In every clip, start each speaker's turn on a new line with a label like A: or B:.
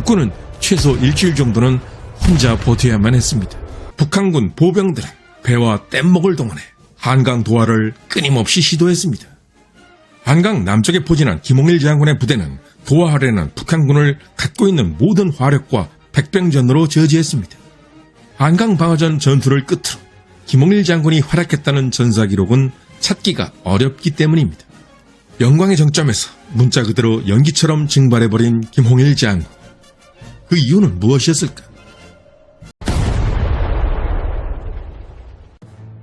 A: 국군은 최소 일주일 정도는 혼자 버텨야만 했습니다. 북한군 보병들은 배와 뗏목을 동원해 한강 도하를 끊임없이 시도했습니다. 한강 남쪽에 포진한 김홍일 장군의 부대는 도하 아래는 북한군을 갖고 있는 모든 화력과 백병전으로 저지했습니다. 한강 방어전 전투를 끝으로 김홍일 장군이 활약했다는 전사 기록은 찾기가 어렵기 때문입니다. 영광의 정점에서 문자 그대로 연기처럼 증발해버린 김홍일 장군. 그 이유는 무엇이었을까?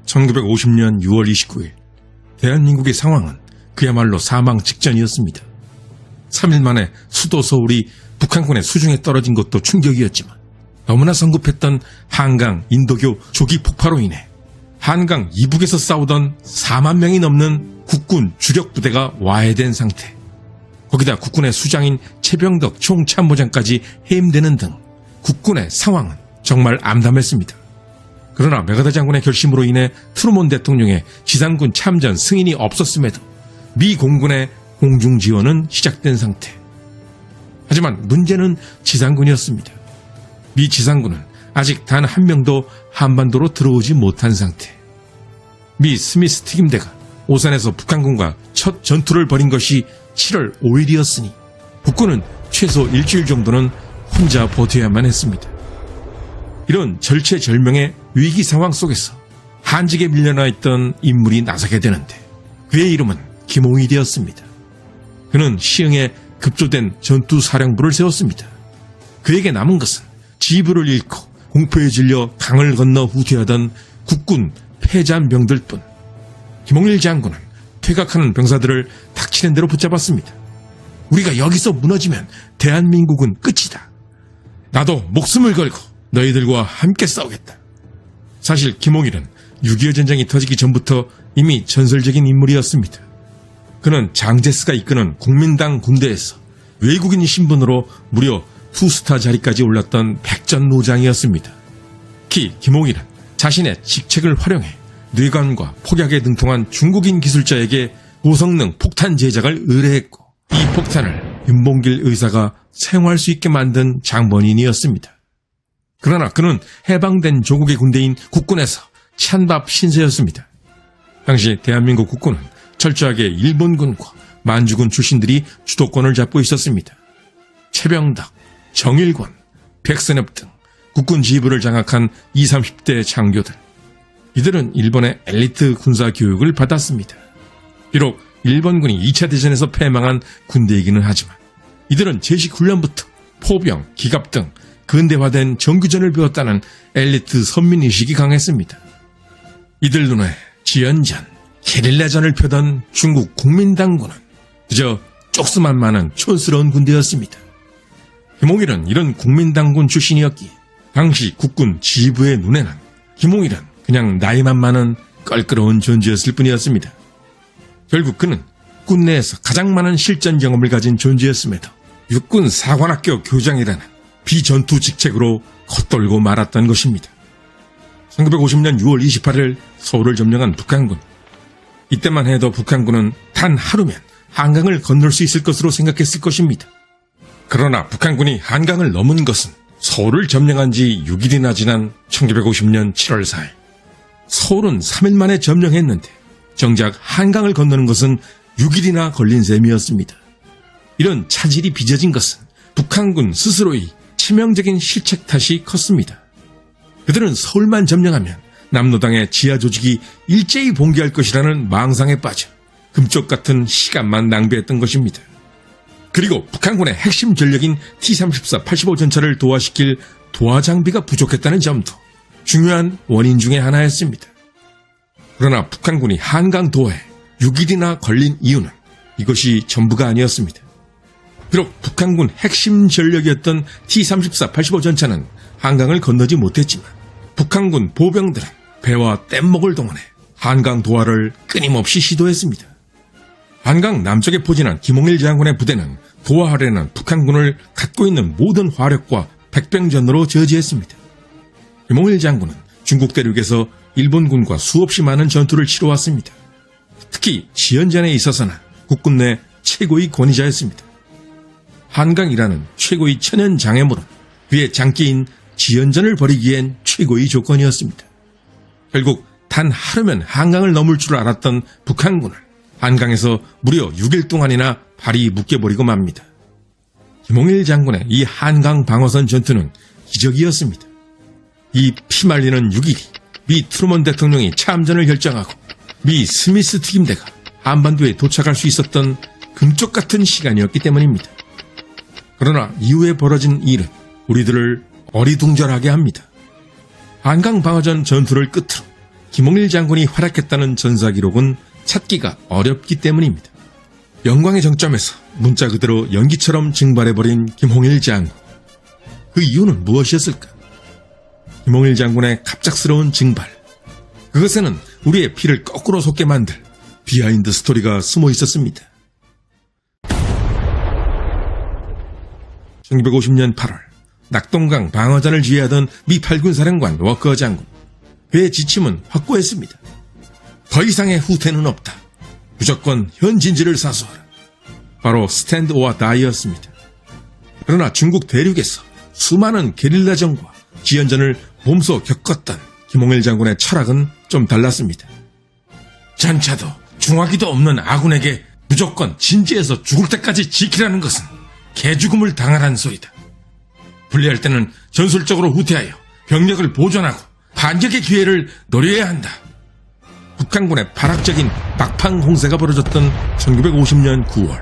A: 1950년 6월 29일 대한민국의 상황은 그야말로 사망 직전이었습니다. 3일 만에 수도 서울이 북한군의 수중에 떨어진 것도 충격이었지만 너무나 성급했던 한강 인도교 조기 폭파로 인해 한강 이북에서 싸우던 4만 명이 넘는 국군 주력 부대가 와해된 상태. 거기다 국군의 수장인 최병덕 총참모장까지 해임되는 등 국군의 상황은 정말 암담했습니다. 그러나 메가더 장군의 결심으로 인해 트루먼 대통령의 지상군 참전 승인이 없었음에도 미 공군의 공중 지원은 시작된 상태. 하지만 문제는 지상군이었습니다. 미 지상군은 아직 단 한 명도 한반도로 들어오지 못한 상태. 미 스미스 특임대가 오산에서 북한군과 첫 전투를 벌인 것이 7월 5일이었으니 국군은 최소 일주일 정도는 혼자 버텨야만 했습니다. 이런 절체절명의 위기 상황 속에서 한직에 밀려나 있던 인물이 나서게 되는데 그의 이름은 김홍일이었습니다. 그는 시흥에 급조된 전투사령부를 세웠습니다. 그에게 남은 것은 지휘부를 잃고 공포에 질려 강을 건너 후퇴하던 국군 패잔병들뿐. 김홍일 장군은 퇴각하는 병사들을 닥치는 대로 붙잡았습니다. 우리가 여기서 무너지면 대한민국은 끝이다. 나도 목숨을 걸고 너희들과 함께 싸우겠다. 사실 김홍일은 6.25 전쟁이 터지기 전부터 이미 전설적인 인물이었습니다. 그는 장제스가 이끄는 국민당 군대에서 외국인 신분으로 무려 투스타 자리까지 올랐던 백전노장이었습니다. 특히 김홍일은 자신의 직책을 활용해 뇌관과 폭약에 능통한 중국인 기술자에게 고성능 폭탄 제작을 의뢰했고 이 폭탄을 윤봉길 의사가 사용할 수 있게 만든 장본인이었습니다. 그러나 그는 해방된 조국의 군대인 국군에서 찬밥 신세였습니다. 당시 대한민국 국군은 철저하게 일본군과 만주군 출신들이 주도권을 잡고 있었습니다. 최병덕, 정일권, 백선엽 등 국군 지휘부를 장악한 20, 30대 장교들. 이들은 일본의 엘리트 군사 교육을 받았습니다. 비록 일본군이 2차 대전에서 패망한 군대이기는 하지만 이들은 제식 훈련부터 포병, 기갑 등 근대화된 정규전을 배웠다는 엘리트 선민의식이 강했습니다. 이들 눈에 지연전, 게릴라전을 펴던 중국 국민당군은 그저 쪽수만 많은 촌스러운 군대였습니다. 김홍일은 이런 국민당군 출신이었기에 당시 국군 지휘부의 눈에는 김홍일은 그냥 나이만 많은 껄끄러운 존재였을 뿐이었습니다. 결국 그는 군 내에서 가장 많은 실전 경험을 가진 존재였음에도 육군 사관학교 교장이라는 비전투 직책으로 겉돌고 말았던 것입니다. 1950년 6월 28일 서울을 점령한 북한군. 이때만 해도 북한군은 단 하루면 한강을 건널 수 있을 것으로 생각했을 것입니다. 그러나 북한군이 한강을 넘은 것은 서울을 점령한 지 6일이나 지난 1950년 7월 4일. 서울은 3일 만에 점령했는데 정작 한강을 건너는 것은 6일이나 걸린 셈이었습니다. 이런 차질이 빚어진 것은 북한군 스스로의 치명적인 실책 탓이 컸습니다. 그들은 서울만 점령하면 남로당의 지하 조직이 일제히 봉기할 것이라는 망상에 빠져 금쪽 같은 시간만 낭비했던 것입니다. 그리고 북한군의 핵심 전력인 T-34 85 전차를 도하시킬 도하 장비가 부족했다는 점도 중요한 원인 중의 하나였습니다. 그러나 북한군이 한강 도하에 6일이나 걸린 이유는 이것이 전부가 아니었습니다. 비록 북한군 핵심 전력이었던 T-34 85 전차는 한강을 건너지 못했지만 북한군 보병들은 배와 뗏목을 동원해 한강 도하를 끊임없이 시도했습니다. 한강 남쪽에 포진한 김홍일 장군의 부대는 도하 아래는 북한군을 갖고 있는 모든 화력과 백병전으로 저지했습니다. 김홍일 장군은 중국 대륙에서 일본군과 수없이 많은 전투를 치러왔습니다. 특히 지연전에 있어서는 국군 내 최고의 권위자였습니다. 한강이라는 최고의 천연 장애물은 그의 장기인 지연전을 벌이기엔 최고의 조건이었습니다. 결국 단 하루면 한강을 넘을 줄 알았던 북한군을 한강에서 무려 6일 동안이나 발이 묶여버리고 맙니다. 김홍일 장군의 이 한강 방어선 전투는 기적이었습니다. 이 피말리는 6일이 미 트루먼 대통령이 참전을 결정하고 미 스미스 특임대가 한반도에 도착할 수 있었던 금쪽 같은 시간이었기 때문입니다. 그러나 이후에 벌어진 일은 우리들을 어리둥절하게 합니다. 한강 방어전 전투를 끝으로 김홍일 장군이 활약했다는 전사 기록은 찾기가 어렵기 때문입니다. 영광의 정점에서 문자 그대로 연기처럼 증발해버린 김홍일 장군. 그 이유는 무엇이었을까? 김홍일 장군의 갑작스러운 증발. 그것에는 우리의 피를 거꾸로 솟게 만들 비하인드 스토리가 숨어 있었습니다. 1950년 8월 낙동강 방어전을 지휘하던 미 8군 사령관 워커 장군. 그의 지침은 확고했습니다. 더 이상의 후퇴는 없다. 무조건 현진지를 사수하라. 바로 스탠드 오어 다이였습니다. 그러나 중국 대륙에서 수많은 게릴라전과 지연전을 몸소 겪었던 김홍일 장군의 철학은 좀 달랐습니다. 전차도 중화기도 없는 아군에게 무조건 진지해서 죽을 때까지 지키라는 것은 개죽음을 당하라는 소리다. 불리할 때는 전술적으로 후퇴하여 병력을 보존하고 반격의 기회를 노려야 한다. 북한군의 발악적인 막판 공세가 벌어졌던 1950년 9월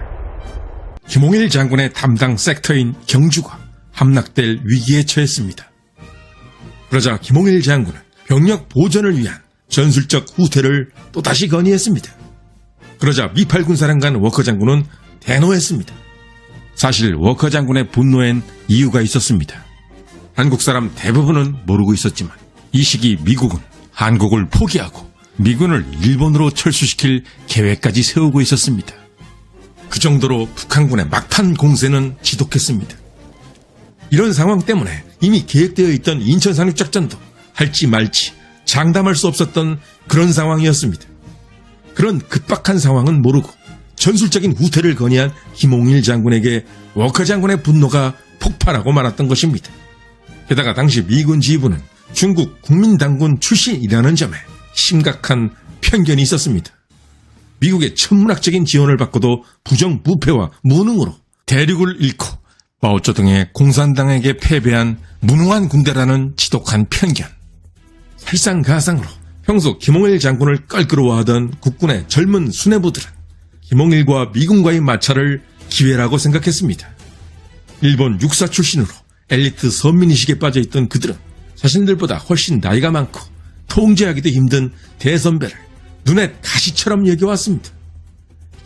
A: 김홍일 장군의 담당 섹터인 경주가 함락될 위기에 처했습니다. 그러자 김홍일 장군은 병력 보존을 위한 전술적 후퇴를 또다시 건의했습니다. 그러자 미 8군 사령관 워커 장군은 대노했습니다. 사실 워커 장군의 분노엔 이유가 있었습니다. 한국 사람 대부분은 모르고 있었지만 이 시기 미국은 한국을 포기하고 미군을 일본으로 철수시킬 계획까지 세우고 있었습니다. 그 정도로 북한군의 막판 공세는 지독했습니다. 이런 상황 때문에 이미 계획되어 있던 인천 상륙작전도 할지 말지 장담할 수 없었던 그런 상황이었습니다. 그런 급박한 상황은 모르고 전술적인 후퇴를 건의한 김홍일 장군에게 워커 장군의 분노가 폭발하고 말았던 것입니다. 게다가 당시 미군 지휘부는 중국 국민당군 출신이라는 점에 심각한 편견이 있었습니다. 미국의 천문학적인 지원을 받고도 부정부패와 무능으로 대륙을 잃고 마오쩌둥의 공산당에게 패배한 무능한 군대라는 지독한 편견. 설상가상으로 평소 김홍일 장군을 껄끄러워하던 국군의 젊은 수뇌부들은 김홍일과 미군과의 마찰을 기회라고 생각했습니다. 일본 육사 출신으로 엘리트 선민의식에 빠져있던 그들은 자신들보다 훨씬 나이가 많고 통제하기도 힘든 대선배를 눈에 가시처럼 여겨왔습니다.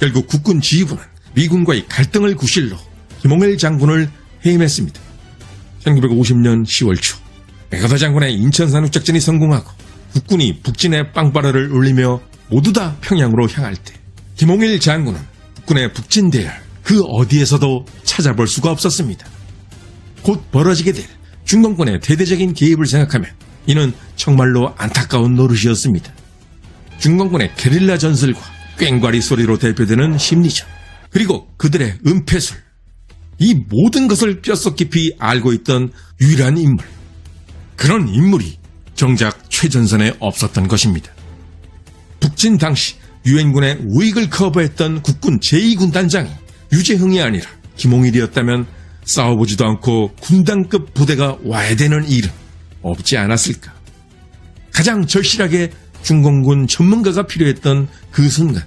A: 결국 국군 지휘부는 미군과의 갈등을 구실로 김홍일 장군을 해임했습니다. 1950년 10월 초 메가더 장군의 인천 상륙작전이 성공하고 국군이 북진의 빵빠레를 울리며 모두 다 평양으로 향할 때 김홍일 장군은 국군의 북진 대열 그 어디에서도 찾아볼 수가 없었습니다. 곧 벌어지게 될 중공군의 대대적인 개입을 생각하면 이는 정말로 안타까운 노릇이었습니다. 중공군의 게릴라 전술과 꽹과리 소리로 대표되는 심리전, 그리고 그들의 은폐술, 이 모든 것을 뼛속 깊이 알고 있던 유일한 인물, 그런 인물이 정작 최전선에 없었던 것입니다. 북진 당시 유엔군의 우익을 커버했던 국군 제2군단장이 유재흥이 아니라 김홍일이었다면 싸워보지도 않고 군단급 부대가 와야 되는 일은 없지 않았을까. 가장 절실하게 중공군 전문가가 필요했던 그 순간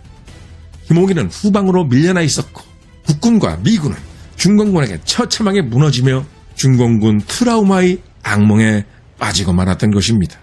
A: 김홍일은 후방으로 밀려나 있었고 국군과 미군은 중공군에게 처참하게 무너지며 중공군 트라우마의 악몽에 빠지고 말았던 것입니다.